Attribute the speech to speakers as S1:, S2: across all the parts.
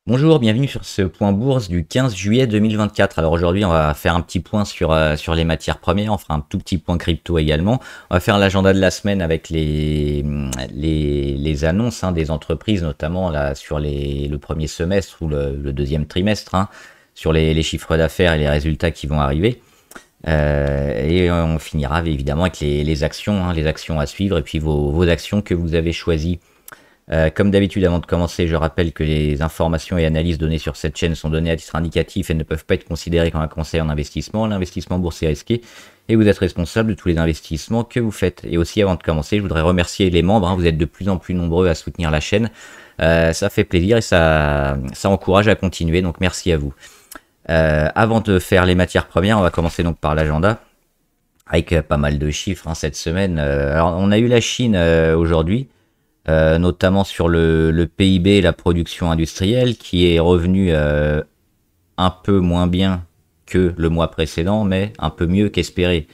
S1: Bonjour, bienvenue sur ce point bourse du 15 juillet 2024. Alors aujourd'hui, on va faire un petit point sur les matières premières, on fera un tout petit point crypto également. On va faire l'agenda de la semaine avec les annonces des entreprises, notamment là, sur le premier semestre ou le deuxième trimestre, sur les chiffres d'affaires et les résultats qui vont arriver. Et on finira évidemment avec les actions, les actions à suivre et puis vos actions que vous avez choisies. Comme d'habitude, avant de commencer, je rappelle que les informations et analyses données sur cette chaîne sont données à titre indicatif et ne peuvent pas être considérées comme un conseil en investissement. L'investissement boursier est risqué et vous êtes responsable de tous les investissements que vous faites. Et aussi, avant de commencer, je voudrais remercier les membres. Vous êtes de plus en plus nombreux à soutenir la chaîne. Ça fait plaisir et ça encourage à continuer. Donc, merci à vous. Avant de faire les matières premières, on va commencer donc par l'agenda avec pas mal de chiffres cette semaine. Alors, on a eu la Chine aujourd'hui. Notamment sur le PIB et la production industrielle, qui est revenu un peu moins bien que le mois précédent, mais un peu mieux qu'espéré.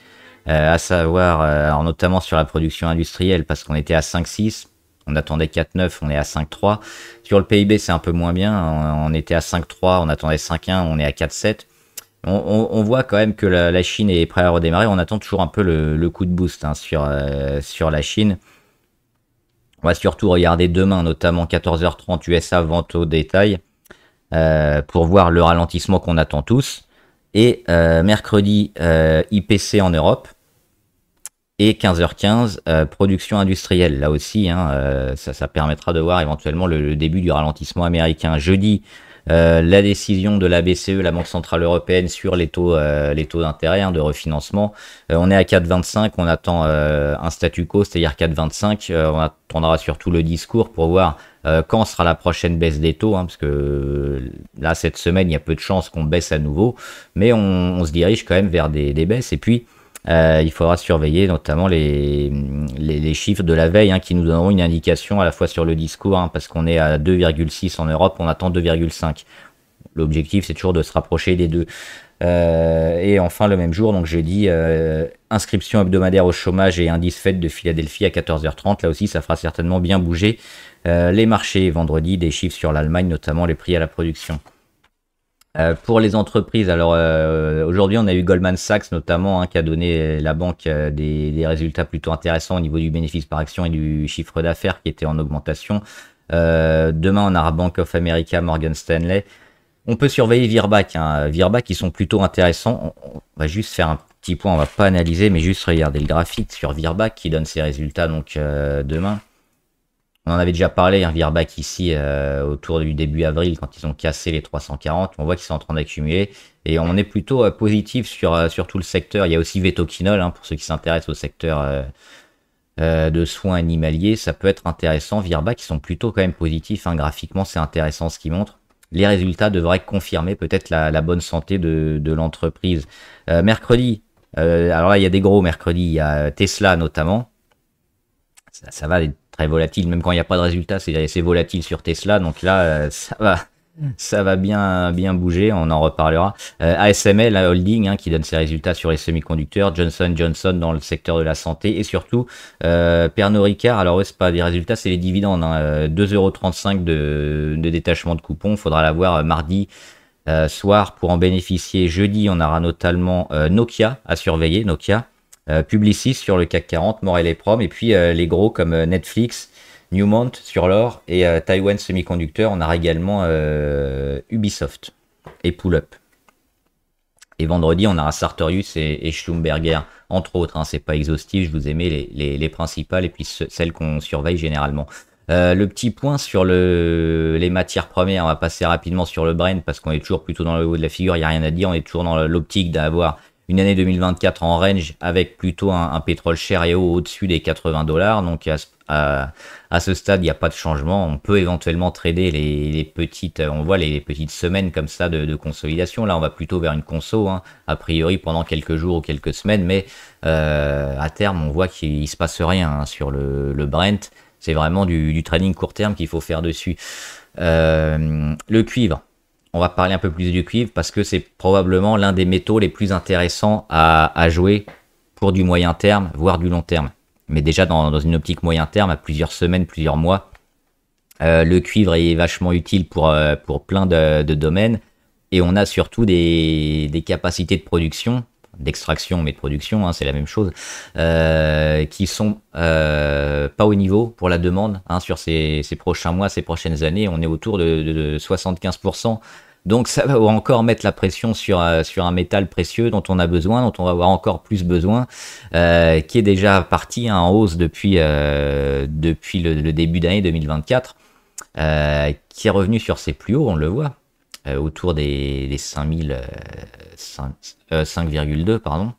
S1: À savoir, alors notamment sur la production industrielle, parce qu'on était à 5,6, on attendait 4,9, on est à 5,3. Sur le PIB, c'est un peu moins bien, on était à 5,3, on attendait 5,1, on est à 4,7. On voit quand même que la Chine est prête à redémarrer, on attend toujours un peu le coup de boost sur la Chine. On va surtout regarder demain, notamment 14h30 USA, vente au détail, pour voir le ralentissement qu'on attend tous. Et mercredi, IPC en Europe. Et 15h15, production industrielle. Là aussi, ça permettra de voir éventuellement le début du ralentissement américain. Jeudi, la décision de la BCE, la Banque Centrale Européenne, sur les taux d'intérêt de refinancement. On est à 4,25, on attend un statu quo, c'est-à-dire 4,25. On attendra surtout le discours pour voir quand sera la prochaine baisse des taux, parce que là, cette semaine, il y a peu de chances qu'on baisse à nouveau, mais on se dirige quand même vers des baisses. Et puis, il faudra surveiller notamment les chiffres de la veille qui nous donneront une indication à la fois sur le discours, parce qu'on est à 2,6 en Europe, on attend 2,5. L'objectif, c'est toujours de se rapprocher des deux. Et enfin, le même jour, donc jeudi, inscription hebdomadaire au chômage et indice Fed de Philadelphie à 14h30. Là aussi, ça fera certainement bien bouger les marchés. Vendredi, des chiffres sur l'Allemagne, notamment les prix à la production. Pour les entreprises, alors aujourd'hui on a eu Goldman Sachs notamment qui a donné la banque des résultats plutôt intéressants au niveau du bénéfice par action et du chiffre d'affaires qui était en augmentation. Demain on aura Bank of America, Morgan Stanley. On peut surveiller Virbac, Virbac qui sont plutôt intéressants. On va juste faire un petit point, on va pas analyser mais juste regarder le graphique sur Virbac qui donne ses résultats donc demain. On en avait déjà parlé, Virbac ici, autour du début avril, quand ils ont cassé les 340. On voit qu'ils sont en train d'accumuler. Et on est plutôt positif sur tout le secteur. Il y a aussi Vetoquinol, pour ceux qui s'intéressent au secteur de soins animaliers. Ça peut être intéressant. Virbac, ils sont plutôt quand même positifs. Graphiquement, c'est intéressant ce qu'ils montrent. Les résultats devraient confirmer peut-être la bonne santé de l'entreprise. Mercredi, alors là, il y a des gros mercredi. Il y a Tesla notamment. Ça va être très volatile, même quand il n'y a pas de résultat, c'est volatile sur Tesla, donc là, ça va bien bouger, on en reparlera. ASML, la holding, qui donne ses résultats sur les semi-conducteurs, Johnson Johnson dans le secteur de la santé, et surtout Pernod Ricard, alors ouais, c'est pas des résultats, c'est les dividendes, 2,35 € de détachement de coupons, faudra l'avoir mardi soir pour en bénéficier. Jeudi, on aura notamment Nokia à surveiller, Nokia. Publicis sur le CAC 40, Morel et Prom, et puis les gros comme Netflix, Newmont sur l'or et Taiwan Semiconductor. On aura également Ubisoft et Pull-Up. Et vendredi, on aura Sartorius et Schlumberger, entre autres. C'est pas exhaustif, je vous ai mis les principales et puis celles qu'on surveille généralement. Le petit point sur les matières premières, on va passer rapidement sur le Brent parce qu'on est toujours plutôt dans le haut de la figure, il n'y a rien à dire, on est toujours dans l'optique d'avoir une année 2024 en range avec plutôt un pétrole cher et haut au-dessus des 80 $. Donc à ce stade, il n'y a pas de changement. On peut éventuellement trader les petites, on voit les petites semaines comme ça de consolidation. Là, on va plutôt vers une conso, a priori pendant quelques jours ou quelques semaines, mais à terme, on voit qu'il ne se passe rien sur le Brent. C'est vraiment du trading court terme qu'il faut faire dessus. Le cuivre. On va parler un peu plus du cuivre parce que c'est probablement l'un des métaux les plus intéressants à jouer pour du moyen terme, voire du long terme. Mais déjà dans une optique moyen terme, à plusieurs semaines, plusieurs mois, Le cuivre est vachement utile pour plein de domaines. Et on a surtout des capacités de production, d'extraction mais de production, hein, c'est la même chose, qui sont pas au niveau pour la demande, hein, sur ces prochains mois, ces prochaines années. On est autour de 75%. Donc ça va encore mettre la pression sur un métal précieux dont on a besoin, dont on va avoir encore plus besoin, qui est déjà parti, hein, en hausse depuis le début d'année 2024, qui est revenu sur ses plus hauts, on le voit, autour des 5000, 5,2, pardon.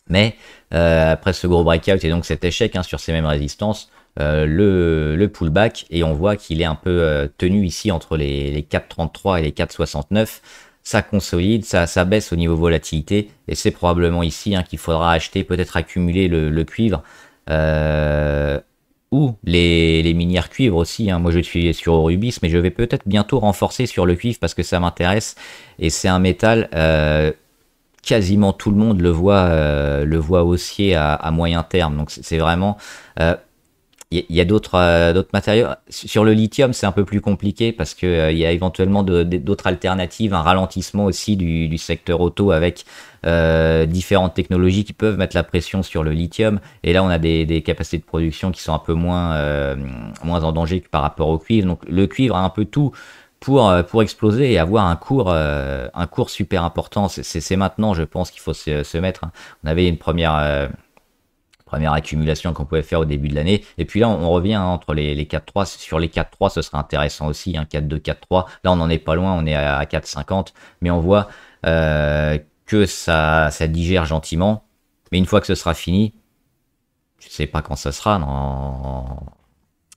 S1: Mais après ce gros breakout et donc cet échec, hein, sur ces mêmes résistances, le pullback, et on voit qu'il est un peu tenu ici entre les 4,33 et les 4,69. Ça consolide, ça baisse au niveau volatilité, et c'est probablement ici, hein, qu'il faudra acheter, peut-être accumuler le cuivre, ou les minières cuivre aussi, hein. Moi je suis sur Eurubis, mais je vais peut-être bientôt renforcer sur le cuivre parce que ça m'intéresse, et c'est un métal, quasiment tout le monde le voit haussier à moyen terme. Donc c'est vraiment, il y a d'autres matériaux. Sur le lithium, c'est un peu plus compliqué parce que il y a éventuellement d'autres alternatives, un ralentissement aussi du secteur auto avec différentes technologies qui peuvent mettre la pression sur le lithium. Et là, on a des capacités de production qui sont un peu moins en danger que par rapport au cuivre. Donc le cuivre a un peu tout pour exploser et avoir un cours super important. C'est maintenant, je pense, qu'il faut se mettre, hein. On avait une première accumulation qu'on pouvait faire au début de l'année. Et puis là, on revient, hein, entre les 4-3. Sur les 4-3, ce serait intéressant aussi, hein, 4-2, 4-3. Là, on n'en est pas loin, on est à 4,50. Mais on voit que ça digère gentiment. Mais une fois que ce sera fini, je sais pas quand ça sera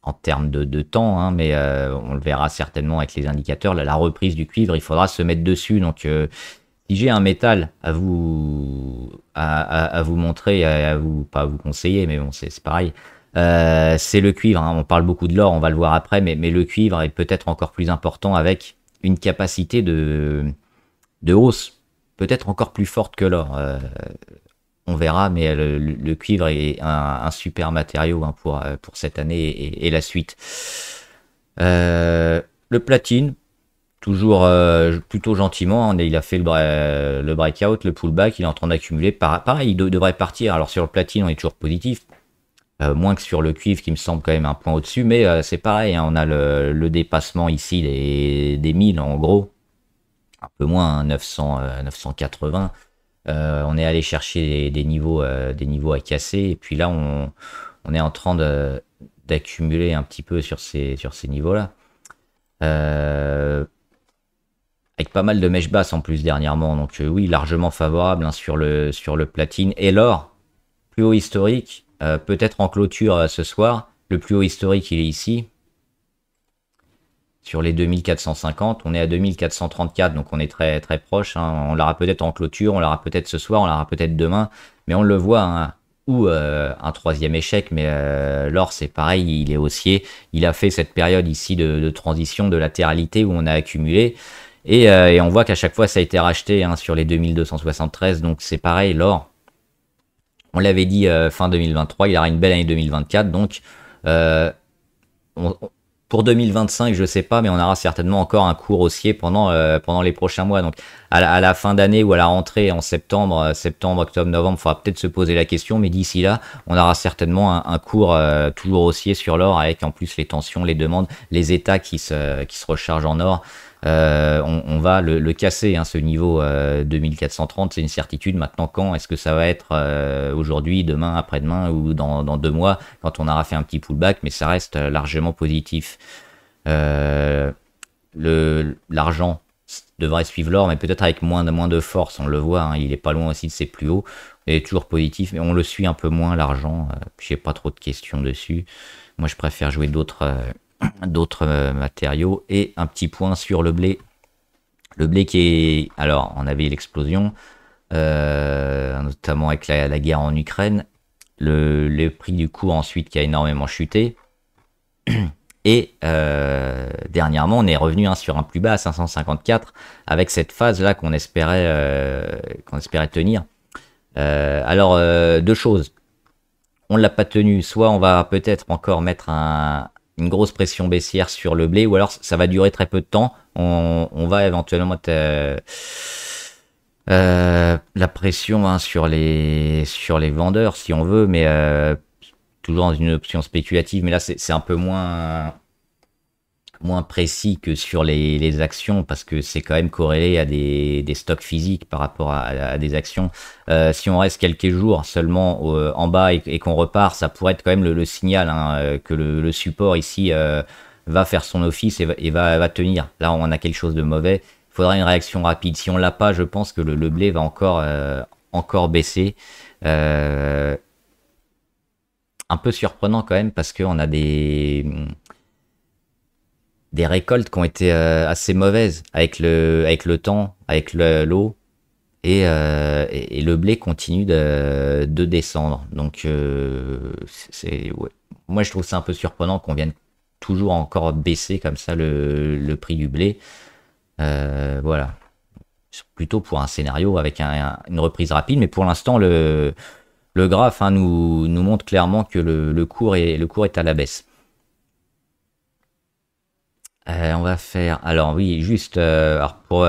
S1: en termes de temps, hein, mais on le verra certainement avec les indicateurs. La reprise du cuivre, il faudra se mettre dessus. Donc, si j'ai un métal à vous montrer, pas à vous conseiller, mais bon, c'est pareil. C'est le cuivre, hein. On parle beaucoup de l'or, on va le voir après, mais le cuivre est peut-être encore plus important, avec une capacité de hausse peut-être encore plus forte que l'or. On verra, mais le cuivre est un super matériau, hein, pour cette année et la suite. Le platine, toujours plutôt gentiment, hein. Il a fait le breakout, le pullback, il est en train d'accumuler. Pareil, il devrait partir. Alors sur le platine, on est toujours positif, moins que sur le cuivre qui me semble quand même un point au-dessus, mais c'est pareil, hein, on a le dépassement ici des 1000 en gros, un peu moins, hein, 980. On est allé chercher des niveaux à casser, et puis là on est en train d'accumuler un petit peu sur ces niveaux-là. Avec pas mal de mèches basses en plus dernièrement, donc oui, largement favorable, hein, sur le platine. Et l'or, plus haut historique, peut-être en clôture ce soir. Le plus haut historique, il est ici, sur les 2450. On est à 2434, donc on est très très proche, hein. On l'aura peut-être en clôture, on l'aura peut-être ce soir, on l'aura peut-être demain, mais on le voit, hein. Ou un troisième échec, mais l'or c'est pareil, il est haussier. Il a fait cette période ici de transition, de latéralité, où on a accumulé, et on voit qu'à chaque fois ça a été racheté, hein, sur les 2273. Donc c'est pareil, l'or, on l'avait dit, fin 2023, il aura une belle année 2024. Donc pour 2025, je sais pas, mais on aura certainement encore un cours haussier pendant les prochains mois. Donc à la fin d'année ou à la rentrée en septembre, octobre, novembre, il faudra peut-être se poser la question, mais d'ici là, on aura certainement un cours toujours haussier sur l'or, avec en plus les tensions, les demandes, les états qui se rechargent en or. On va le casser, hein, ce niveau 2430, c'est une certitude. Maintenant, quand est-ce que ça va être? Aujourd'hui, demain, après-demain, ou dans 2 mois, quand on aura fait un petit pullback, mais ça reste largement positif. L'argent devrait suivre l'or, mais peut-être avec moins de force. On le voit, hein, il est pas loin aussi de ses plus hauts. Il est toujours positif, mais on le suit un peu moins, l'argent. J'ai pas trop de questions dessus. Moi, je préfère jouer d'autres matériaux. Et un petit point sur le blé. Le blé qui est... Alors, on avait l'explosion, notamment avec la guerre en Ukraine. Le prix du cours ensuite qui a énormément chuté. Et dernièrement, on est revenu, hein, sur un plus bas à 554, avec cette phase-là qu'on espérait tenir. Alors, 2 choses. On ne l'a pas tenu. Soit on va peut-être encore mettre un une grosse pression baissière sur le blé, ou alors ça va durer très peu de temps. On va éventuellement mettre la pression, hein, sur les vendeurs si on veut, mais toujours dans une option spéculative. Mais là, c'est un peu moins précis que sur les actions, parce que c'est quand même corrélé à des stocks physiques par rapport à des actions. Si on reste quelques jours seulement en bas et qu'on repart, ça pourrait être quand même le signal, hein, que le support ici va faire son office et va tenir. Là, on a quelque chose de mauvais. Il faudra une réaction rapide. Si on l'a pas, je pense que le blé va encore baisser. Un peu surprenant quand même, parce qu'on a des récoltes qui ont été assez mauvaises avec le temps, avec l'eau, et le blé continue de descendre. Donc ouais. Moi je trouve ça un peu surprenant qu'on vienne toujours encore baisser comme ça le prix du blé. Voilà. Plutôt pour un scénario avec une reprise rapide, mais pour l'instant le graphe, hein, nous montre clairement que le cours est à la baisse. On va faire, alors oui, juste alors pour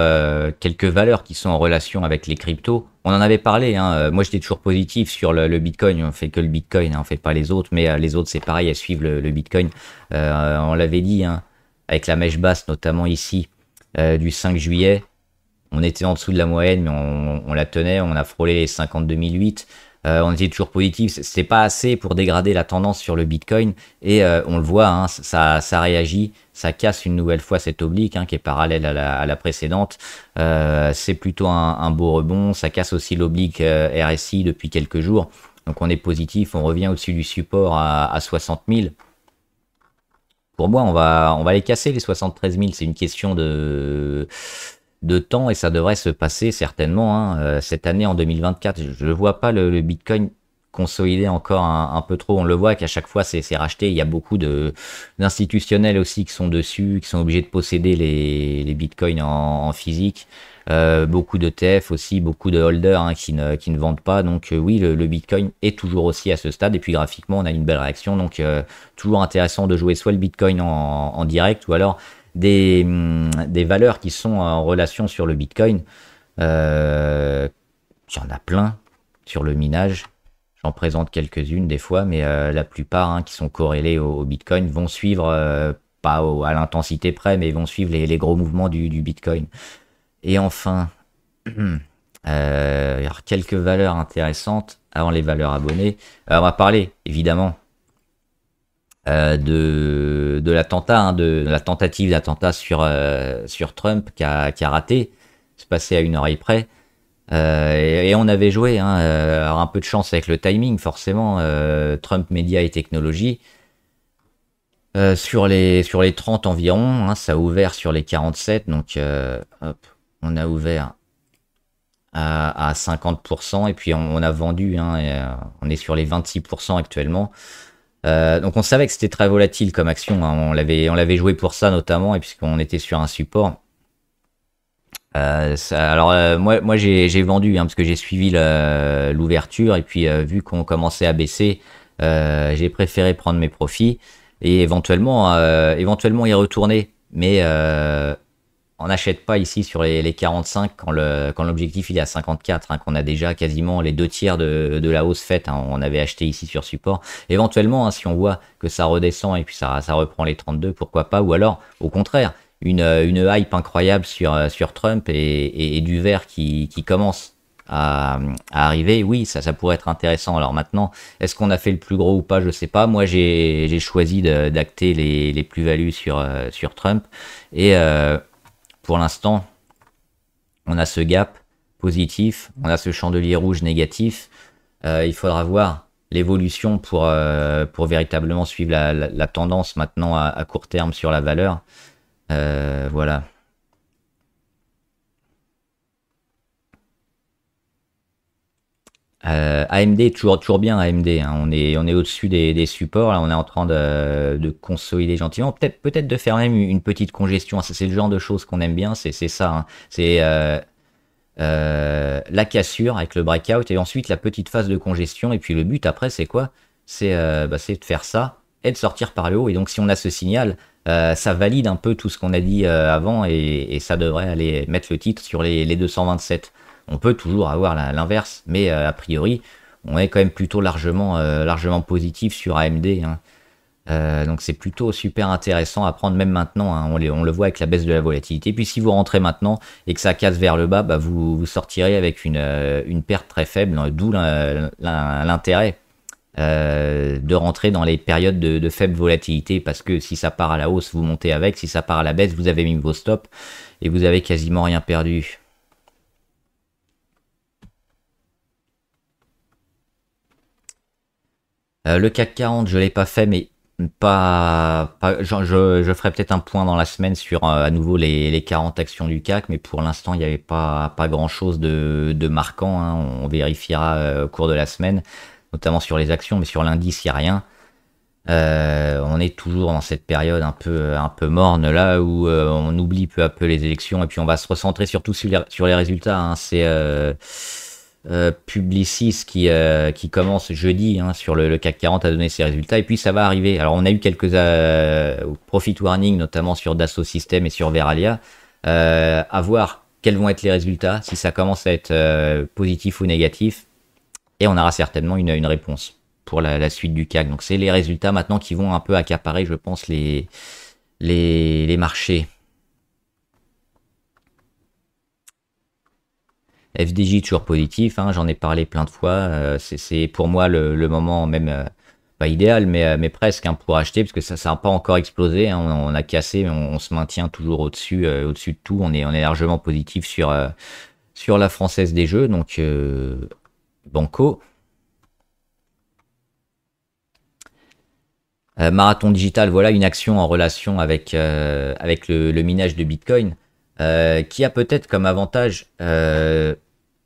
S1: quelques valeurs qui sont en relation avec les cryptos. On en avait parlé, hein, moi j'étais toujours positif sur le Bitcoin. On fait que le Bitcoin, hein, on fait pas les autres, mais les autres c'est pareil, elles suivent le Bitcoin. On l'avait dit, hein, avec la mèche basse notamment ici, du 5 juillet. On était en dessous de la moyenne, mais on la tenait, on a frôlé les 52 008. On était toujours positif, c'est pas assez pour dégrader la tendance sur le Bitcoin, et on le voit, hein, ça réagit, ça casse une nouvelle fois cette oblique, hein, qui est parallèle à la précédente. C'est plutôt un beau rebond, ça casse aussi l'oblique RSI depuis quelques jours, donc on est positif, on revient au-dessus du support à 60 000. Pour moi, on va les casser les 73 000, c'est une question de temps, et ça devrait se passer certainement, hein, cette année en 2024. Je ne vois pas le Bitcoin consolider encore un peu trop. On le voit qu'à chaque fois c'est racheté. Il y a beaucoup d'institutionnels aussi qui sont dessus, qui sont obligés de posséder les Bitcoins en physique. Beaucoup d'ETF aussi, beaucoup de holders, hein, qui ne vendent pas. Donc oui, le Bitcoin est toujours aussi à ce stade. Et puis graphiquement, on a une belle réaction. Donc toujours intéressant de jouer soit le Bitcoin en direct, ou alors des valeurs qui sont en relation sur le Bitcoin. Il y en a plein sur le minage. J'en présente quelques-unes des fois, mais la plupart, hein, qui sont corrélées au Bitcoin vont suivre, pas à l'intensité près, mais vont suivre les gros mouvements du Bitcoin. Et enfin, il y a quelques valeurs intéressantes avant les valeurs abonnées. On va parler évidemment de l'attentat, hein, de la tentative d'attentat sur Trump qui a raté. C'est passé à une oreille près. Et on avait joué, hein, alors un peu de chance avec le timing, forcément. Trump Média et Technologie. Sur les 30 environ, hein, ça a ouvert sur les 47. Donc hop, on a ouvert à 50%, et puis on a vendu, hein, et, on est sur les 26% actuellement. Donc on savait que c'était très volatile comme action, hein. On l'avait joué pour ça notamment, et puisqu'on était sur un support. Moi j'ai vendu, hein, parce que j'ai suivi l'ouverture, et puis vu qu'on commençait à baisser, j'ai préféré prendre mes profits et éventuellement y retourner. Mais on n'achète pas ici sur les 45 quand l'objectif il est à 54, hein, qu'on a déjà quasiment les 2 tiers de la hausse faite, hein. On avait acheté ici sur support. Éventuellement, hein, si on voit que ça redescend et puis ça reprend les 32, pourquoi pas. Ou alors, au contraire, une hype incroyable sur Trump et du vert qui commence à arriver. Oui, ça pourrait être intéressant. Alors maintenant, est-ce qu'on a fait le plus gros ou pas? Je sais pas. Moi, j'ai choisi d'acter les plus-values sur Trump. Et pour l'instant, on a ce gap positif, on a ce chandelier rouge négatif. Il faudra voir l'évolution pour véritablement suivre la tendance maintenant à court terme sur la valeur. Voilà. AMD, toujours bien AMD, hein. On est au-dessus des supports. Là, on est en train de consolider gentiment. Peut-être de faire même une petite congestion. C'est le genre de choses qu'on aime bien. C'est ça, hein. C'est la cassure avec le breakout, et ensuite la petite phase de congestion. Et puis le but après, c'est quoi? C'est de faire ça, est de sortir par le haut. Et donc si on a ce signal, ça valide un peu tout ce qu'on a dit avant et ça devrait aller mettre le titre sur les 227. On peut toujours avoir l'inverse, mais a priori, on est quand même plutôt largement positif sur AMD. Hein. Donc c'est plutôt super intéressant à prendre même maintenant, hein. On le voit avec la baisse de la volatilité. Puis si vous rentrez maintenant et que ça casse vers le bas, bah vous sortirez avec une perte très faible, d'où l'intérêt de rentrer dans les périodes de faible volatilité, parce que si ça part à la hausse, vous montez avec, si ça part à la baisse, vous avez mis vos stops et vous avez quasiment rien perdu. Le CAC 40, je l'ai pas fait, mais je ferai peut-être un point dans la semaine sur à nouveau les 40 actions du CAC, mais pour l'instant il n'y avait pas grand chose de marquant, hein. On vérifiera au cours de la semaine, notamment sur les actions, mais sur l'indice il n'y a rien. On est toujours dans cette période un peu morne là où on oublie peu à peu les élections et puis on va se recentrer surtout sur les résultats, hein. C'est Publicis qui commence jeudi, hein, sur le CAC 40 à donner ses résultats et puis ça va arriver. Alors on a eu quelques profit warning notamment sur Dassault Systèmes et sur Veralia, à voir quels vont être les résultats, si ça commence à être positif ou négatif, et on aura certainement une réponse pour la suite du CAC. Donc c'est les résultats maintenant qui vont un peu accaparer, je pense, les marchés. FDJ toujours positif, hein, j'en ai parlé plein de fois. C'est pour moi le moment même pas idéal, mais presque, hein, pour acheter, parce que ça n'a pas encore explosé, hein. On a cassé, mais on se maintient toujours au-dessus de tout. On est largement positif sur la Française des Jeux, donc Banco. Marathon Digital, voilà une action en relation avec le minage de Bitcoin, qui a peut-être comme avantage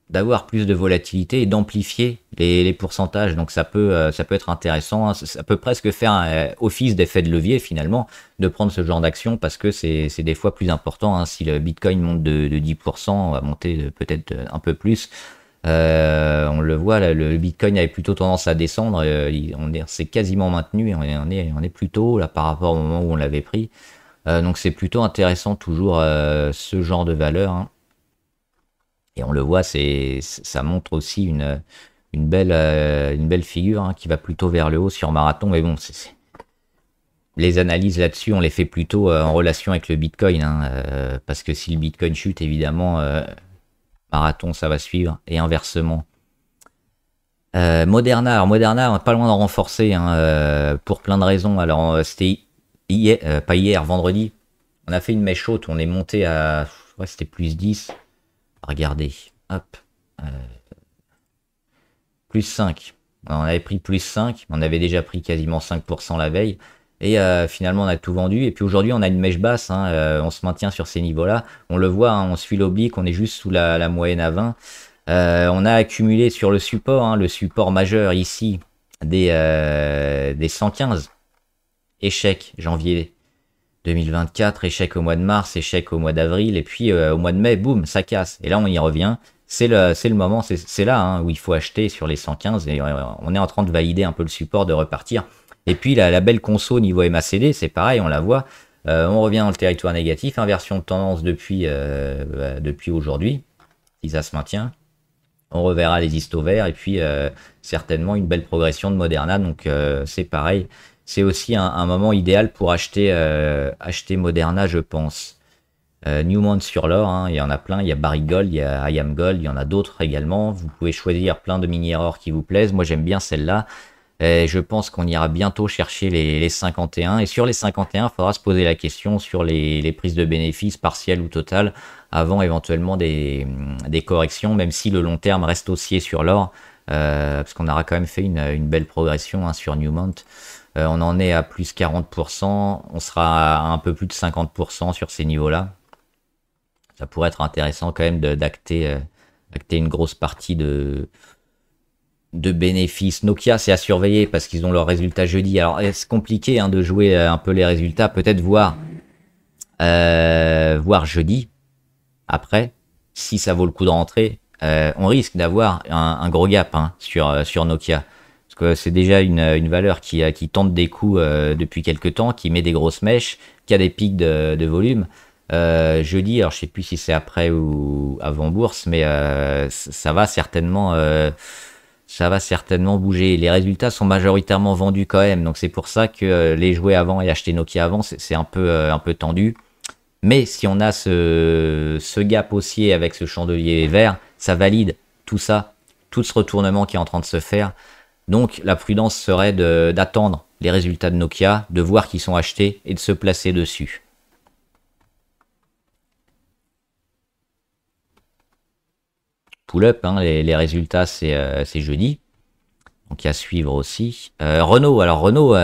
S1: d'avoir plus de volatilité et d'amplifier les pourcentages. Donc ça peut être intéressant, hein. Ça peut presque faire un office d'effet de levier finalement de prendre ce genre d'action, parce que c'est des fois plus important, hein. Si le Bitcoin monte de 10%, on va monter peut-être un peu plus. On le voit, là, le Bitcoin avait plutôt tendance à descendre, on s'est quasiment maintenu, on est plutôt là par rapport au moment où on l'avait pris. Donc c'est plutôt intéressant toujours ce genre de valeur, hein. Et on le voit, ça montre aussi une belle figure, hein, qui va plutôt vers le haut sur Marathon. Mais bon, les analyses là-dessus, on les fait plutôt en relation avec le Bitcoin, hein, parce que si le Bitcoin chute, évidemment, Marathon, ça va suivre, et inversement. Moderna, alors Moderna, on n'est pas loin d'en renforcer, hein, pour plein de raisons. Alors c'était hier, pas hier, vendredi, on a fait une mèche haute, on est monté à, ouais, c'était plus 10. Regardez, hop, plus 5. On avait pris plus 5, on avait déjà pris quasiment 5% la veille, et finalement on a tout vendu, et puis aujourd'hui on a une mèche basse, hein, on se maintient sur ces niveaux-là, on le voit, hein, on suit l'oblique, on est juste sous la moyenne à 20, on a accumulé sur le support, hein, le support majeur ici, des 115, échec janvier 2024, échec au mois de mars, échec au mois d'avril, et puis au mois de mai, boum, ça casse. Et là, on y revient. C'est le moment, c'est là, hein, où il faut acheter sur les 115, et on est en train de valider un peu le support, de repartir. Et puis la belle conso niveau MACD, c'est pareil, on la voit. On revient dans le territoire négatif, inversion de tendance depuis aujourd'hui, si ça se maintient. On reverra les histos verts, et puis certainement une belle progression de Moderna, donc c'est pareil. C'est aussi un moment idéal pour acheter Moderna, je pense. Newmont sur l'or, hein, il y en a plein. Il y a Barrick Gold, il y a IAM Gold, il y en a d'autres également. Vous pouvez choisir plein de mini-erreurs qui vous plaisent. Moi, j'aime bien celle-là. Et je pense qu'on ira bientôt chercher les 51. Et sur les 51, il faudra se poser la question sur les prises de bénéfices partielles ou totales, avant éventuellement des corrections, même si le long terme reste haussier sur l'or, parce qu'on aura quand même fait une belle progression, hein, sur Newmont. On en est à plus 40%, on sera à un peu plus de 50% sur ces niveaux-là. Ça pourrait être intéressant quand même d'acter une grosse partie de bénéfices. Nokia, c'est à surveiller parce qu'ils ont leurs résultats jeudi. Alors c'est compliqué, hein, de jouer un peu les résultats, peut-être voir jeudi, après, si ça vaut le coup de rentrer. On risque d'avoir un gros gap, hein, sur Nokia. Parce que c'est déjà une valeur qui tente des coups depuis quelques temps, qui met des grosses mèches, qui a des pics de volume. Jeudi, alors je sais plus si c'est après ou avant bourse, mais ça va certainement bouger. Les résultats sont majoritairement vendus quand même, donc c'est pour ça que les jouer avant et acheter Nokia avant, c'est un peu tendu. Mais si on a ce gap haussier avec ce chandelier vert, ça valide tout ça, tout ce retournement qui est en train de se faire. Donc la prudence serait d'attendre les résultats de Nokia, de voir qu'ils sont achetés et de se placer dessus. Pull-up, hein, les résultats c'est jeudi. Donc à suivre aussi. Renault, alors Renault,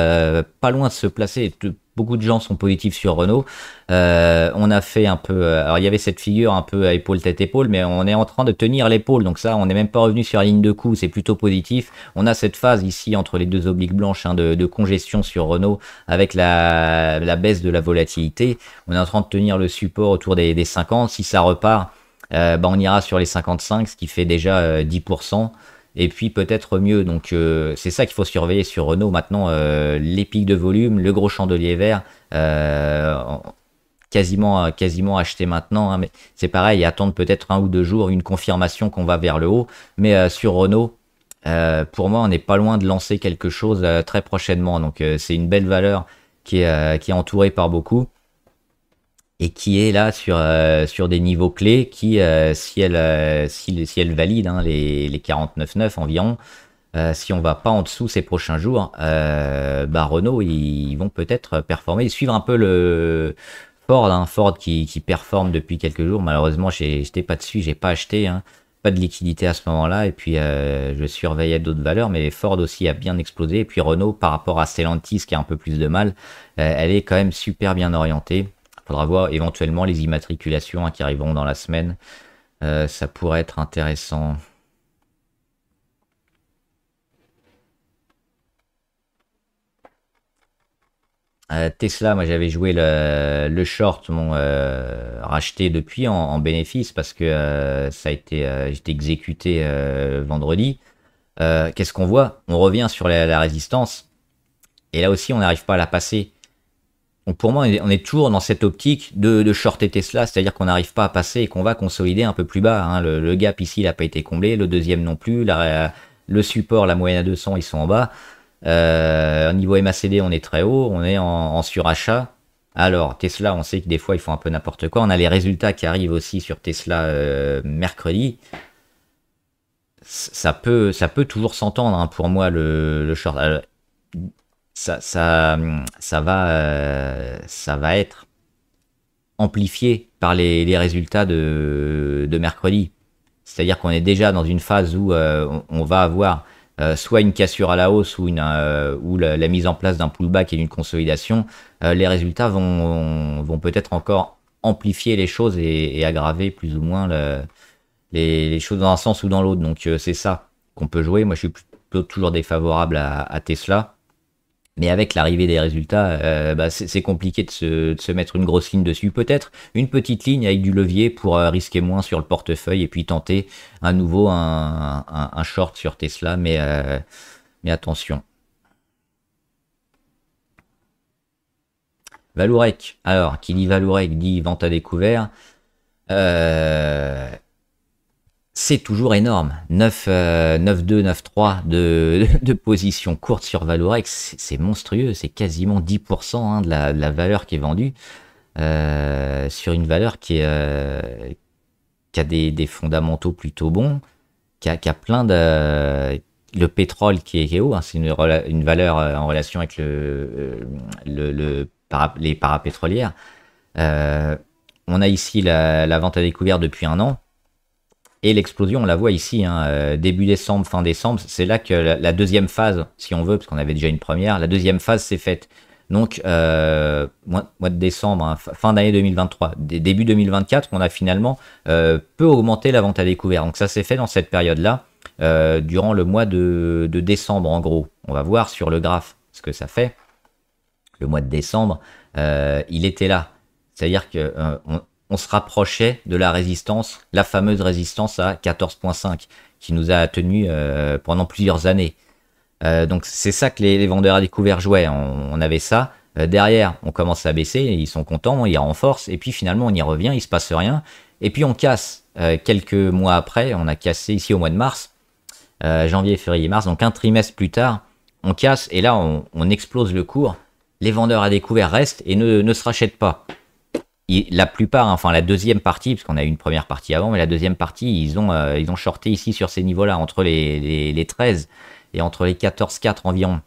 S1: pas loin de se placer. Beaucoup de gens sont positifs sur Renault. On a fait un peu... alors il y avait cette figure un peu à épaule, tête, épaule, mais on est en train de tenir l'épaule. Donc ça, on n'est même pas revenu sur la ligne de coup, c'est plutôt positif. On a cette phase ici entre les deux obliques blanches hein, de congestion sur Renault avec la baisse de la volatilité. On est en train de tenir le support autour des 50. Si ça repart, on ira sur les 55, ce qui fait déjà 10%. Et puis peut-être mieux. Donc c'est ça qu'il faut surveiller sur Renault maintenant. Les pics de volume, le gros chandelier vert, quasiment acheté maintenant. Hein, mais c'est pareil, attendre peut-être 1 ou 2 jours, une confirmation qu'on va vers le haut. Mais sur Renault, pour moi, on n'est pas loin de lancer quelque chose très prochainement. Donc c'est une belle valeur qui est entourée par beaucoup. Et qui est là sur des niveaux clés qui, si elle valide hein, les 49,9 environ, si on va pas en dessous ces prochains jours, Renault, ils vont peut-être performer, suivre un peu le Ford, hein, Ford qui performe depuis quelques jours. Malheureusement, j'étais pas dessus, j'ai pas acheté, hein, pas de liquidité à ce moment-là, et puis je surveillais d'autres valeurs, mais Ford aussi a bien explosé, et puis Renault, par rapport à Stellantis qui a un peu plus de mal, elle est quand même super bien orientée. Faudra voir éventuellement les immatriculations hein, qui arriveront dans la semaine. Ça pourrait être intéressant. Tesla, moi j'avais joué le short, racheté depuis en bénéfice parce que ça a été, j'étais exécuté vendredi. Qu'est-ce qu'on voit? On revient sur la résistance et là aussi on n'arrive pas à la passer. Donc pour moi, on est toujours dans cette optique de shorter Tesla, c'est-à-dire qu'on n'arrive pas à passer et qu'on va consolider un peu plus bas. Hein. Le gap ici, il n'a pas été comblé, le deuxième non plus. Le support, la moyenne à 200, ils sont en bas. Au niveau MACD, on est très haut, on est en surachat. Alors Tesla, on sait que des fois, ils font un peu n'importe quoi. On a les résultats qui arrivent aussi sur Tesla mercredi. Ça peut toujours s'entendre hein, pour moi le short. Alors, ça va être amplifié par les résultats de mercredi. C'est-à-dire qu'on est déjà dans une phase où on va avoir soit une cassure à la hausse ou la mise en place d'un pullback et d'une consolidation. Les résultats vont peut-être encore amplifier les choses et aggraver plus ou moins les choses dans un sens ou dans l'autre. Donc c'est ça qu'on peut jouer. Moi je suis plutôt toujours défavorable à Tesla. Mais avec l'arrivée des résultats, c'est compliqué de se mettre une grosse ligne dessus. Peut-être une petite ligne avec du levier pour risquer moins sur le portefeuille et puis tenter à nouveau un short sur Tesla. Mais attention. Valourec. Alors, qui dit Valourec dit vente à découvert. C'est toujours énorme. 9,2, 9,3 de position courte sur Valourec, c'est monstrueux. C'est quasiment 10% hein, de la valeur qui est vendue sur une valeur qui a des fondamentaux plutôt bons, qui a plein de... Le pétrole qui est haut, hein, c'est une valeur en relation avec les parapétrolières. On a ici la vente à découvert depuis 1 an. Et l'explosion, on la voit ici, hein, début décembre, fin décembre, c'est là que la deuxième phase, si on veut, parce qu'on avait déjà une première, la deuxième phase s'est faite. Donc, mois de décembre, hein, fin d'année 2023, début 2024, on a finalement peu augmenté la vente à découvert. Donc ça s'est fait dans cette période-là, durant le mois de décembre en gros. On va voir sur le graphe ce que ça fait. Le mois de décembre, il était là. C'est-à-dire que on se rapprochait de la résistance, la fameuse résistance à 14,5 qui nous a tenu pendant plusieurs années. Donc c'est ça que les vendeurs à découvert jouaient. On avait ça. Derrière, on commence à baisser, ils sont contents, ils renforcent, et puis finalement on y revient, il se passe rien. Et puis on casse quelques mois après, on a cassé ici au mois de mars, janvier, février, mars, donc un trimestre plus tard, on casse, et là on explose le cours. Les vendeurs à découvert restent et ne se rachètent pas. La plupart, enfin la deuxième partie, parce qu'on a eu une première partie avant, mais la deuxième partie, ils ont shorté ici sur ces niveaux-là, entre les 13 et entre les 14,4 environ.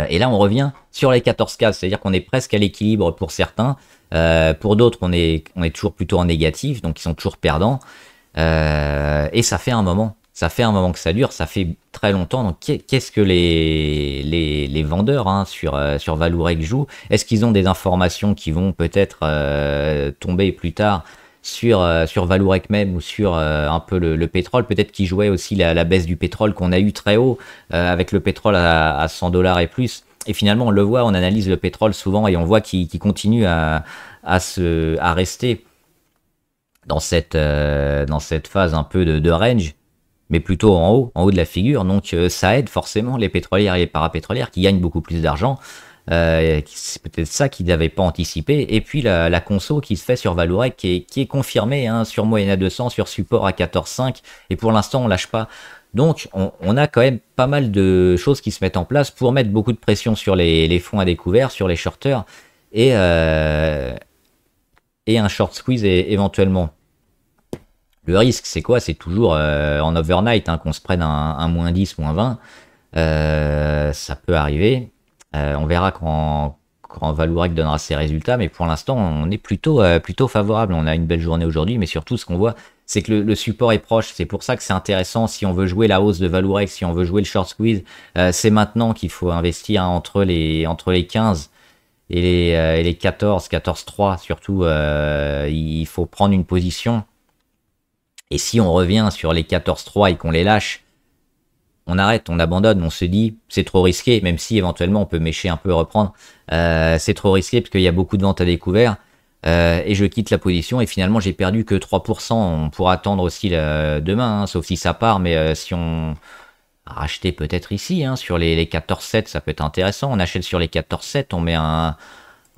S1: Et là, on revient sur les 14,4, c'est-à-dire qu'on est presque à l'équilibre pour certains. Pour d'autres, on est toujours plutôt en négatif, donc ils sont toujours perdants. Et ça fait un moment. Ça fait un moment que ça dure, ça fait très longtemps. Donc, qu'est-ce que les vendeurs sur Valourec jouent? Est-ce qu'ils ont des informations qui vont peut-être tomber plus tard sur Valourec même ou sur un peu le pétrole? Peut-être qu'ils jouaient aussi la baisse du pétrole qu'on a eu très haut avec le pétrole à 100 dollars et plus. Et finalement, on le voit, on analyse le pétrole souvent et on voit qu'il continue à rester dans cette phase un peu de range, mais plutôt en haut de la figure. Donc ça aide forcément les pétrolières et les parapétrolières qui gagnent beaucoup plus d'argent. C'est peut-être ça qu'ils n'avaient pas anticipé. Et puis la conso qui se fait sur Valourec qui est confirmée sur moyenne à 200, sur support à 14,5. Et pour l'instant, on lâche pas. Donc on a quand même pas mal de choses qui se mettent en place pour mettre beaucoup de pression sur les fonds à découvert, sur les shorters et un short squeeze éventuellement. Le risque, c'est quoi? C'est toujours en overnight qu'on se prenne un moins 10, moins 20. Ça peut arriver. On verra quand Valourec donnera ses résultats, mais pour l'instant, on est plutôt favorable. On a une belle journée aujourd'hui, mais surtout, ce qu'on voit, c'est que le support est proche. C'est pour ça que c'est intéressant. Si on veut jouer la hausse de Valourec, si on veut jouer le short squeeze, c'est maintenant qu'il faut investir entre les 15 et les 14,3 surtout. Il faut prendre une position. Et si on revient sur les 14,3 et qu'on les lâche, on arrête, on abandonne, on se dit c'est trop risqué, même si éventuellement on peut mécher un peu et reprendre. C'est trop risqué parce qu'il y a beaucoup de ventes à découvert. Et je quitte la position et finalement j'ai perdu que 3%. On pourra attendre aussi demain, sauf si ça part, mais si on racheter peut-être ici, sur les 14,7, ça peut être intéressant. On achète sur les 14,7, on met un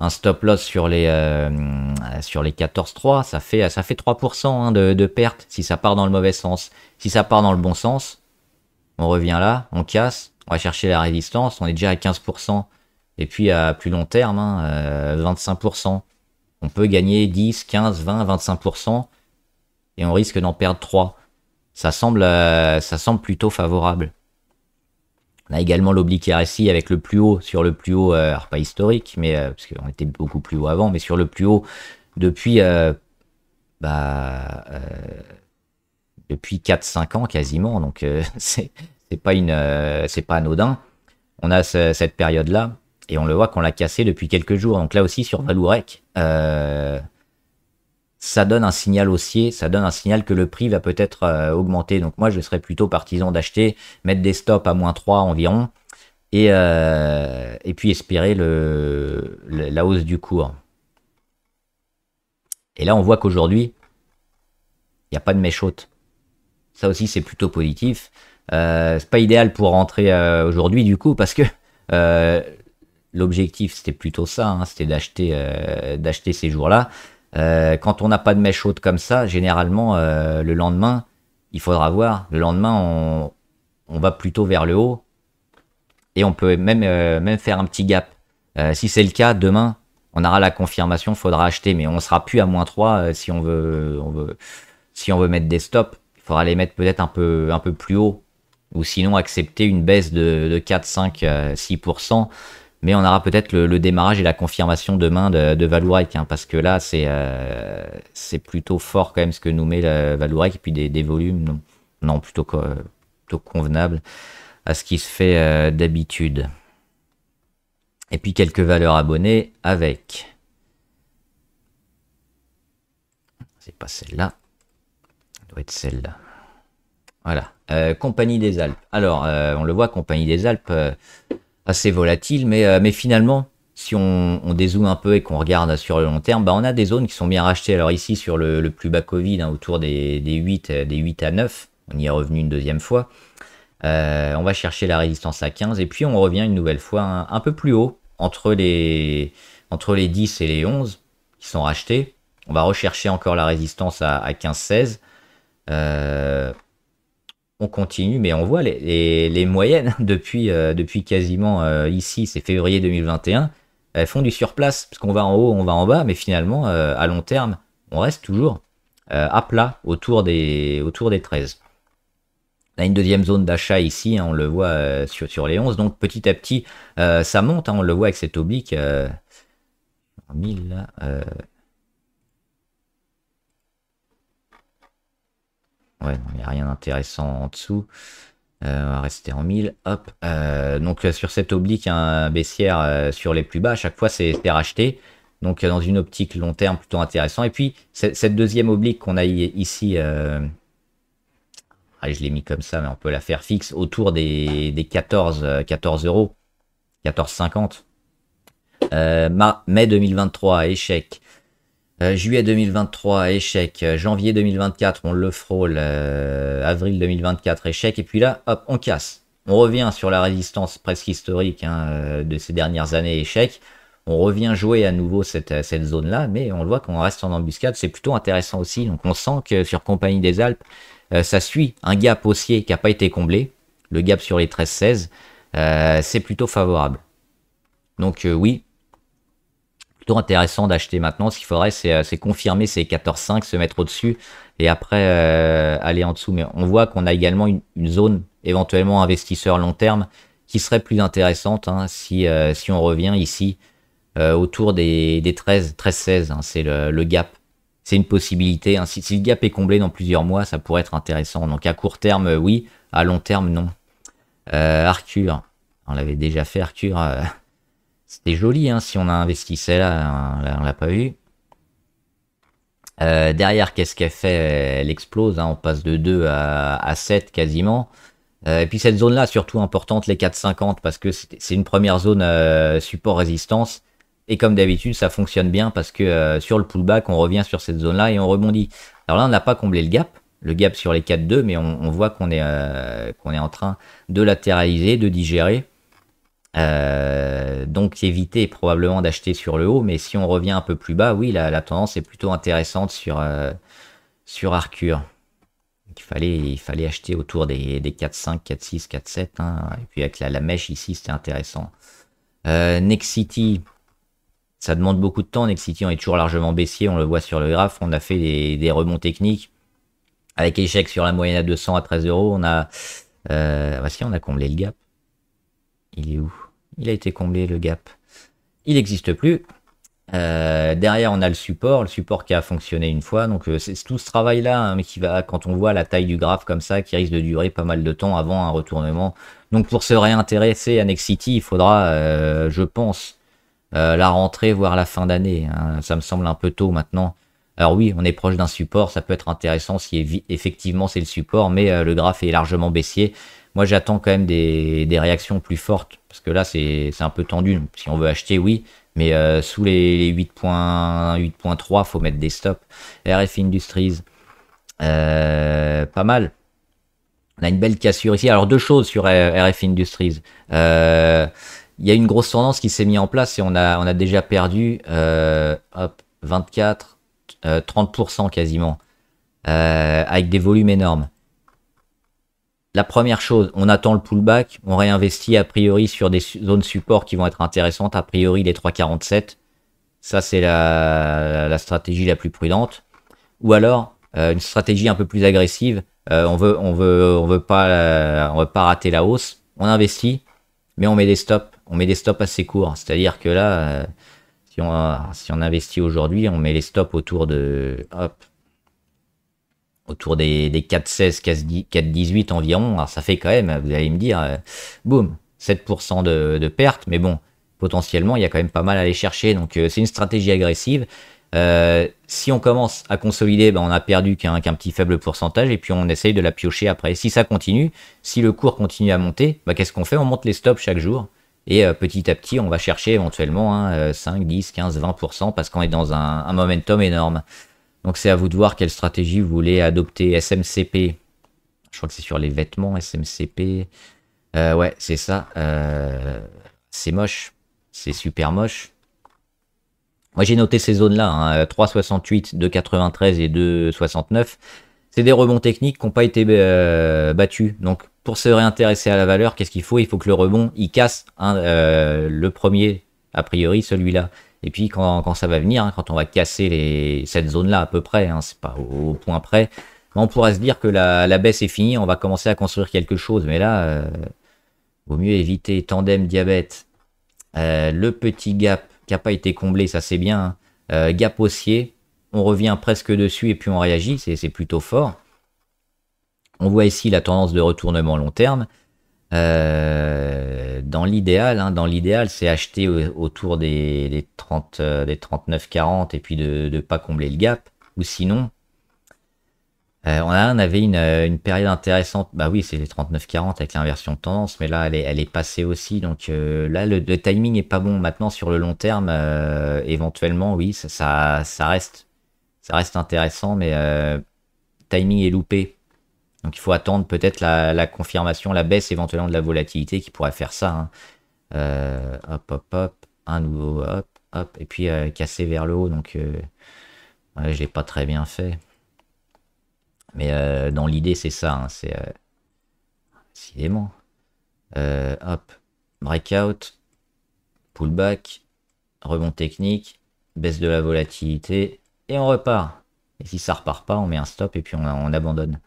S1: stop loss sur les 14,3, ça fait 3% de perte si ça part dans le mauvais sens. Si ça part dans le bon sens, on revient là, on casse, on va chercher la résistance, on est déjà à 15%. Et puis à plus long terme, 25%. On peut gagner 10, 15, 20, 25% et on risque d'en perdre 3. Ça semble plutôt favorable. On a également l'oblique RSI avec le plus haut, sur le plus haut, alors pas historique, mais parce qu'on était beaucoup plus haut avant, mais sur le plus haut depuis 4-5 ans quasiment, donc c'est pas anodin. On a cette période-là, et on le voit qu'on l'a cassé depuis quelques jours. Donc là aussi sur Valourec, ça donne un signal haussier, ça donne un signal que le prix va peut-être augmenter. Donc moi je serais plutôt partisan d'acheter, mettre des stops à moins 3 environ, et puis espérer la hausse du cours. Et là on voit qu'aujourd'hui, il n'y a pas de mèche haute. Ça aussi c'est plutôt positif. C'est pas idéal pour rentrer aujourd'hui du coup, parce que l'objectif c'était plutôt ça, c'était d'acheter ces jours-là. Quand on n'a pas de mèche haute comme ça, généralement le lendemain, il faudra voir. Le lendemain, on va plutôt vers le haut et on peut même faire un petit gap. Si c'est le cas, demain, on aura la confirmation, il faudra acheter, mais on sera plus à moins 3 si on veut mettre des stops. Il faudra les mettre peut-être un peu plus haut, ou sinon accepter une baisse de 4, 5, 6%. Mais on aura peut-être le démarrage et la confirmation demain de Valourec, parce que là, c'est plutôt fort quand même ce que nous met Valourec, et puis des volumes non plutôt convenables à ce qui se fait d'habitude. Et puis quelques valeurs abonnées avec. C'est pas celle-là. Ça doit être celle-là. Voilà. Compagnie des Alpes. Alors, on le voit, Compagnie des Alpes, assez volatile, mais finalement, si on dézoome un peu et qu'on regarde sur le long terme, on a des zones qui sont bien rachetées. Alors ici, sur le plus bas Covid, autour des 8 à 9, on y est revenu une deuxième fois. On va chercher la résistance à 15 et puis on revient une nouvelle fois un peu plus haut entre les 10 et les 11 qui sont rachetés. On va rechercher encore la résistance à 15-16. On continue, mais on voit les moyennes depuis quasiment ici, c'est février 2021, elles font du surplace, parce qu'on va en haut, on va en bas, mais finalement, à long terme, on reste toujours à plat autour des 13. On a une deuxième zone d'achat ici, hein, on le voit sur les 11, donc petit à petit, ça monte, hein, on le voit avec cette oblique. 1000 là, ouais, il n'y a rien d'intéressant en dessous. On va rester en 1000. Hop. Donc sur cette oblique, un baissière sur les plus bas, à chaque fois c'est racheté. Donc dans une optique long terme plutôt intéressant. Et puis cette deuxième oblique qu'on a ici, allez, je l'ai mis comme ça, mais on peut la faire fixe autour des 14 euros, 14,50. Mai 2023, échec. Juillet 2023, échec. Janvier 2024, on le frôle. Avril 2024, échec. Et puis là, hop, on casse. On revient sur la résistance presque historique de ces dernières années, échec. On revient jouer à nouveau cette zone-là, mais on le voit qu'on reste en embuscade. C'est plutôt intéressant aussi. Donc on sent que sur Compagnie des Alpes, ça suit un gap haussier qui n'a pas été comblé. Le gap sur les 13-16, c'est plutôt favorable. Donc oui, plutôt intéressant d'acheter maintenant. Ce qu'il faudrait, c'est confirmer ces 14,5, se mettre au-dessus et après aller en dessous. Mais on voit qu'on a également une zone éventuellement investisseur long terme qui serait plus intéressante hein, si on revient ici autour des 13-16. Hein, c'est le gap. C'est une possibilité. Hein. Si le gap est comblé dans plusieurs mois, ça pourrait être intéressant. Donc à court terme, oui. À long terme, non. Arcure. On l'avait déjà fait, Arcure. C'était joli hein, si on a investi celle-là, on l'a pas vu. Derrière, qu'est-ce qu'elle fait? Elle explose, hein, on passe de 2 à 7 quasiment. Et puis cette zone-là, surtout importante, les 4,50, parce que c'est une première zone support-résistance. Et comme d'habitude, ça fonctionne bien parce que sur le pullback, on revient sur cette zone-là et on rebondit. Alors là, on n'a pas comblé le gap sur les 4,2, mais on voit qu'on est en train de latéraliser, de digérer. Donc éviter probablement d'acheter sur le haut, mais si on revient un peu plus bas, oui, la tendance est plutôt intéressante sur Arcure. Il fallait acheter autour des 4,5, 4,6, 4,7, hein, et puis avec la mèche ici, c'était intéressant. Nexity, ça demande beaucoup de temps. Nexity, on est toujours largement baissier, on le voit sur le graphe, on a fait des rebonds techniques avec échec sur la moyenne à 200 à 13 euros. On a, si on a comblé le gap. Il est où? Il a été comblé le gap. Il n'existe plus. Derrière, on a le support qui a fonctionné une fois. Donc c'est tout ce travail-là, hein, mais qui va, quand on voit la taille du graphe comme ça, qui risque de durer pas mal de temps avant un retournement. Donc pour se réintéresser à Nexity, il faudra, je pense, la rentrée, voire la fin d'année. Hein. Ça me semble un peu tôt maintenant. Alors oui, on est proche d'un support, ça peut être intéressant si effectivement c'est le support, mais le graphe est largement baissier. Moi, j'attends quand même des réactions plus fortes, parce que là, c'est un peu tendu. Si on veut acheter, oui, mais sous les 8.3, faut mettre des stops. RF Industries, pas mal. On a une belle cassure ici. Alors, deux choses sur RF Industries. Il y a une grosse tendance qui s'est mise en place et on a déjà perdu 24, 30% quasiment, avec des volumes énormes. La première chose, on attend le pullback, on réinvestit a priori sur des zones support qui vont être intéressantes, a priori les 3,47. Ça, c'est la stratégie la plus prudente. Ou alors, une stratégie un peu plus agressive. On veut pas rater la hausse. On investit, mais on met des stops. On met des stops assez courts. C'est-à-dire que là, si on investit aujourd'hui, on met les stops autour de... autour des 4,16, 4,18 environ. Alors ça fait quand même, vous allez me dire, boum, 7% de perte, mais bon, potentiellement, il y a quand même pas mal à aller chercher. Donc c'est une stratégie agressive. Si on commence à consolider, on a perdu qu'un petit faible pourcentage et puis on essaye de la piocher après. Si ça continue, si le cours continue à monter, qu'est-ce qu'on fait? On monte les stops chaque jour et petit à petit, on va chercher éventuellement 5, 10, 15, 20% parce qu'on est dans un momentum énorme. Donc c'est à vous de voir quelle stratégie vous voulez adopter. SMCP, Je crois que c'est sur les vêtements SMCP. Ouais, c'est ça. C'est moche. C'est super moche. Moi, j'ai noté ces zones-là, hein, 3,68, 2,93 et 2,69. C'est des rebonds techniques qui n'ont pas été battus. Donc, pour se réintéresser à la valeur, qu'est-ce qu'il faut? Il faut que le rebond, il casse le premier, a priori, celui-là. Et puis, quand ça va venir, hein, quand on va casser cette zone-là à peu près, hein, c'est pas au point près, on pourra se dire que la baisse est finie, on va commencer à construire quelque chose. Mais là, vaut mieux éviter tandem diabète. Le petit gap qui n'a pas été comblé, ça c'est bien. Gap haussier, on revient presque dessus et puis on réagit, c'est plutôt fort. On voit ici la tendance de retournement long terme. Dans l'idéal, c'est acheter autour des 39,40 et puis de ne pas combler le gap. Ou sinon, on avait une période intéressante. Bah oui, c'est les 39,40 avec l'inversion de tendance, mais là, elle est passée aussi. Donc là, le timing est pas bon. Maintenant, sur le long terme, éventuellement, oui, ça reste intéressant, mais timing est loupé. Donc il faut attendre peut-être la confirmation, la baisse éventuellement de la volatilité qui pourrait faire ça. Hein. Hop, un nouveau, hop, et puis casser vers le haut. Donc ouais, je l'ai pas très bien fait. Mais dans l'idée, c'est ça. Hein, c'est décidément. Hop, breakout, pullback, rebond technique, baisse de la volatilité, et on repart. Et si ça repart pas, on met un stop et puis on abandonne.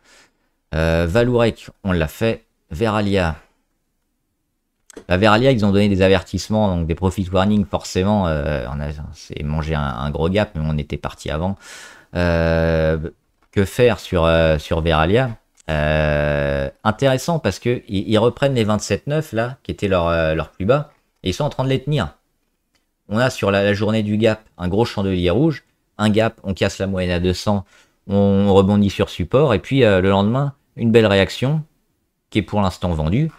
S1: Valourec, on l'a fait. Veralia. Veralia, ils ont donné des avertissements, donc des profit warning, forcément. C'est manger un gros gap, mais on était parti avant. Que faire sur Veralia? Intéressant parce que ils reprennent les 27,9 là, qui étaient leur plus bas, et ils sont en train de les tenir. On a sur la journée du gap un gros chandelier rouge, un gap, on casse la moyenne à 200, on rebondit sur support, et puis le lendemain, une belle réaction qui est pour l'instant vendue,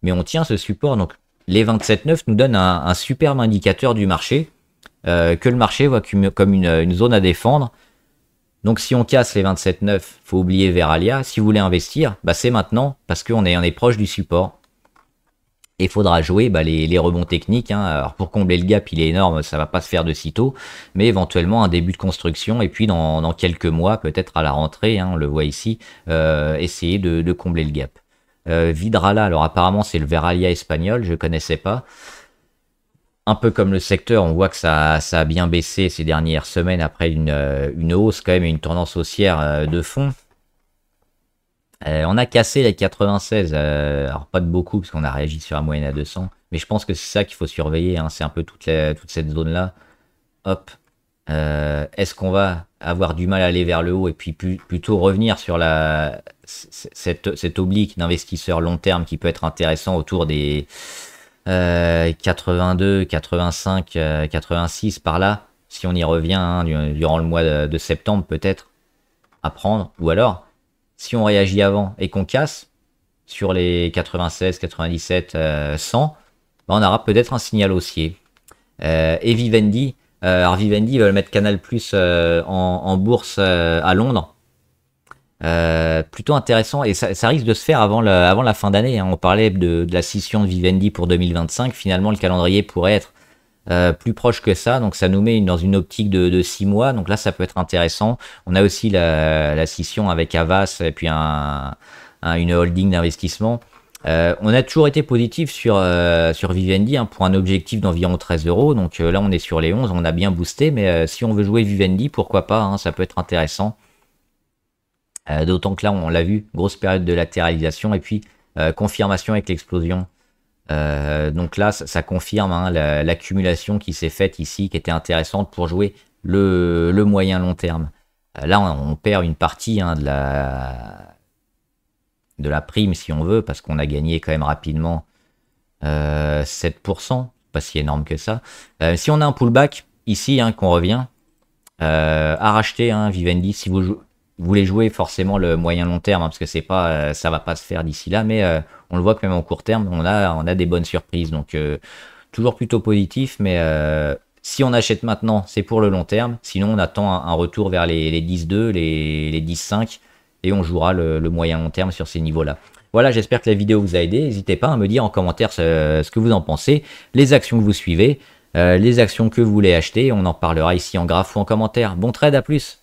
S1: mais on tient ce support. Donc les 27,9 nous donnent un superbe indicateur du marché, que le marché voit comme une zone à défendre. Donc si on casse les 27,9, faut oublier Veralia. Si vous voulez investir, bah c'est maintenant, parce qu'on est proche du support. Et il faudra jouer les rebonds techniques. Hein. Alors pour combler le gap, il est énorme, ça va pas se faire de sitôt. Mais éventuellement un début de construction. Et puis dans quelques mois, peut-être à la rentrée, hein, on le voit ici, essayer de combler le gap. Vidrala, alors apparemment c'est le Veralia espagnol, je connaissais pas. Un peu comme le secteur, on voit que ça a bien baissé ces dernières semaines après une hausse quand même et une tendance haussière de fond. On a cassé les 96, alors pas de beaucoup parce qu'on a réagi sur la moyenne à 200, mais je pense que c'est ça qu'il faut surveiller, hein, c'est un peu toute cette zone-là. Hop, est-ce qu'on va avoir du mal à aller vers le haut et puis plutôt revenir sur cette oblique d'investisseurs long terme qui peut être intéressant autour des 82, 85, 86 par là, si on y revient hein, durant le mois de septembre peut-être à prendre, ou alors si on réagit avant et qu'on casse sur les 96, 97, 100, on aura peut-être un signal haussier. Et Vivendi, alors Vivendi va le mettre Canal Plus en bourse à Londres. Plutôt intéressant et ça risque de se faire avant la fin d'année. Hein. On parlait de la scission de Vivendi pour 2025. Finalement, le calendrier pourrait être plus proche que ça. Donc, ça nous met dans une optique de 6 mois. Donc là, ça peut être intéressant. On a aussi la scission avec Havas et puis une holding d'investissement. On a toujours été positif sur Vivendi hein, pour un objectif d'environ 13 euros. Donc là, on est sur les 11. On a bien boosté. Mais si on veut jouer Vivendi, pourquoi pas hein, ça peut être intéressant. D'autant que là, on l'a vu, grosse période de latéralisation et puis confirmation avec l'explosion. Donc là, ça confirme hein, l'accumulation qui s'est faite ici, qui était intéressante pour jouer le moyen long terme. Là, on perd une partie hein, de la prime, si on veut, parce qu'on a gagné quand même rapidement 7%, pas si énorme que ça. Si on a un pullback, ici, hein, qu'on revient, à racheter hein, Vivendi, si vous voulez jouer forcément le moyen long terme, hein, parce que c'est pas, ça va pas se faire d'ici là, mais on le voit que même en court terme, on a des bonnes surprises. Donc toujours plutôt positif, mais si on achète maintenant, c'est pour le long terme. Sinon, on attend un retour vers les 10,2, les 10,5, et on jouera le moyen long terme sur ces niveaux-là. Voilà, j'espère que la vidéo vous a aidé. N'hésitez pas à me dire en commentaire ce que vous en pensez, les actions que vous suivez, les actions que vous voulez acheter. On en parlera ici en graphe ou en commentaire. Bon trade, à plus!